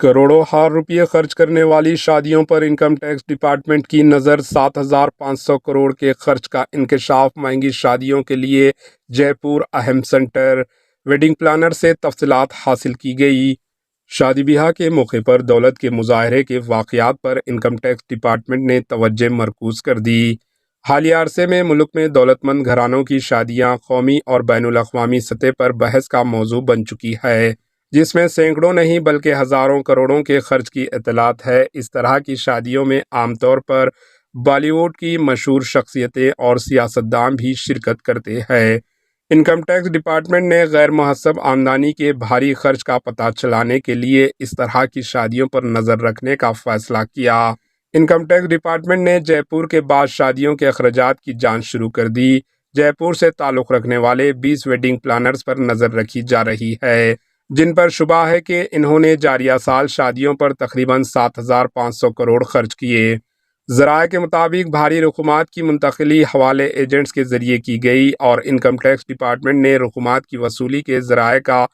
کروڑوں ہار روپے خرچ کرنے والی شادیوں پر انکم ٹیکس ڈپارٹمنٹ کی نظر 7,500 کروڑ کے خرچ کا انکشاف مہنگی شادیوں کے لیے جے پور اہم سینٹر ویڈنگ پلانر سے تفصیلات حاصل کی گئی۔ شادی بیاہ کے موقع پر دولت کے مظاہرے کے واقعات پر انکم ٹیکس ڈپارٹمنٹ نے توجہ مرکوز کر دی۔ حالیہ عرصے میں ملک میں دولت مند گھرانوں کی شادیاں قومی اور بین الاقوامی سطح پر بحث کا موضوع بن چکی ہے، جس میں سینکڑوں نہیں بلکہ ہزاروں کروڑوں کے خرچ کی اطلاعات ہے۔ اس طرح کی شادیوں میں عام طور پر بالی ووڈ کی مشہور شخصیتیں اور سیاستدان بھی شرکت کرتے ہیں۔ انکم ٹیکس ڈپارٹمنٹ نے غیر محسوب آمدنی کے بھاری خرچ کا پتہ چلانے کے لیے اس طرح کی شادیوں پر نظر رکھنے کا فیصلہ کیا۔ انکم ٹیکس ڈپارٹمنٹ نے جے پور کے بعد شادیوں کے اخراجات کی جانچ شروع کر دی۔ جے پور سے تعلق رکھنے والے 20 ویڈنگ پلانرز پر نظر رکھی جا رہی ہے، جن پر شبہ ہے کہ انہوں نے جاریہ سال شادیوں پر تقریباً 7,500 کروڑ خرچ کیے۔ ذرائع کے مطابق بھاری رقومات کی منتقلی حوالے ایجنٹس کے ذریعے کی گئی اور انکم ٹیکس ڈپارٹمنٹ نے رقومات کی وصولی کے ذرائع کا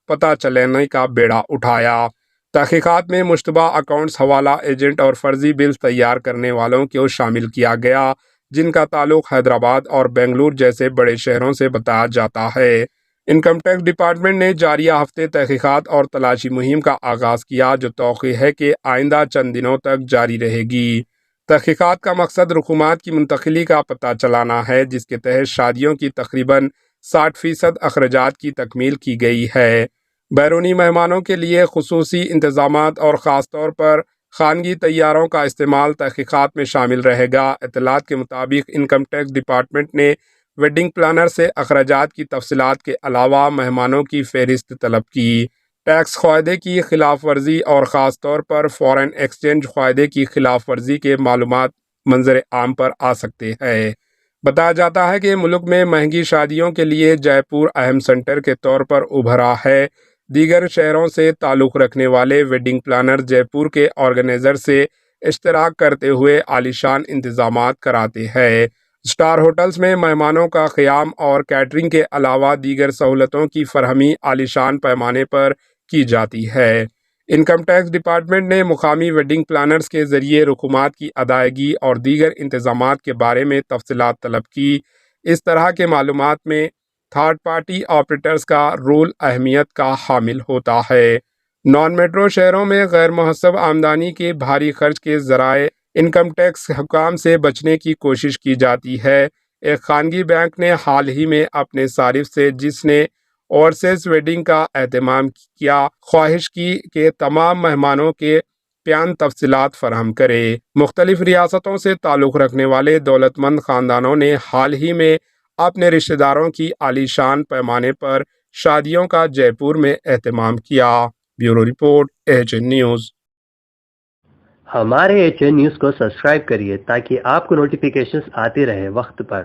پتہ چلانے کا بیڑا اٹھایا۔ تحقیقات میں مشتبہ اکاؤنٹس، حوالہ ایجنٹ اور فرضی بلز تیار کرنے والوں کو شامل کیا گیا، جن کا تعلق حیدرآباد اور بنگلور جیسے بڑے شہروں سے بتایا جاتا ہے۔ انکم ٹیکس ڈپارٹمنٹ نے جاریہ ہفتے تحقیقات اور تلاشی مہم کا آغاز کیا، جو توقع ہے کہ آئندہ چند دنوں تک جاری رہے گی۔ تحقیقات کا مقصد رقومات کی منتقلی کا پتہ چلانا ہے، جس کے تحت شادیوں کی تقریباً 60% اخراجات کی تکمیل کی گئی ہے۔ بیرونی مہمانوں کے لیے خصوصی انتظامات اور خاص طور پر خانگی طیاروں کا استعمال تحقیقات میں شامل رہے گا۔ اطلاعات کے مطابق انکم ٹیکس ڈپارٹمنٹ نے ویڈنگ پلانر سے اخراجات کی تفصیلات کے علاوہ مہمانوں کی فہرست طلب کی، ٹیکس قاعدے کی خلاف ورزی اور خاص طور پر فارن ایکسچینج قاعدے کی خلاف ورزی کے معلومات منظر عام پر آ سکتے ہیں۔ بتایا جاتا ہے کہ ملک میں مہنگی شادیوں کے لیے جے پور اہم سینٹر کے طور پر ابھرا ہے۔ دیگر شہروں سے تعلق رکھنے والے ویڈنگ پلانر جے پور کے آرگنائزر سے اشتراک کرتے ہوئے عالیشان انتظامات کراتے ہیں۔ اسٹار ہوٹلز میں مہمانوں کا قیام اور کیٹرنگ کے علاوہ دیگر سہولتوں کی فراہمی عالیشان پیمانے پر کی جاتی ہے۔ انکم ٹیکس ڈپارٹمنٹ نے مقامی ویڈنگ پلانرز کے ذریعے رقومات کی ادائیگی اور دیگر انتظامات کے بارے میں تفصیلات طلب کی۔ اس طرح کے معلومات میں تھرڈ پارٹی آپریٹرز کا رول اہمیت کا حامل ہوتا ہے۔ نان میٹرو شہروں میں غیر محسوب آمدنی کے بھاری خرچ کے ذرائع انکم ٹیکس حکام سے بچنے کی کوشش کی جاتی ہے۔ ایک خانگی بینک نے حال ہی میں اپنے صارف سے، جس نے اوورسیز ویڈنگ کا اہتمام کیا، خواہش کی کہ تمام مہمانوں کے بیان تفصیلات فراہم کرے۔ مختلف ریاستوں سے تعلق رکھنے والے دولت مند خاندانوں نے حال ہی میں اپنے رشتہ داروں کی عالیشان پیمانے پر شادیوں کا جے پور میں اہتمام کیا۔ Bureau report, AHN news. ہمارے AHN نیوز کو سبسکرائب کریے تاکہ آپ کو نوٹیفیکیشنز آتے رہے وقت پر۔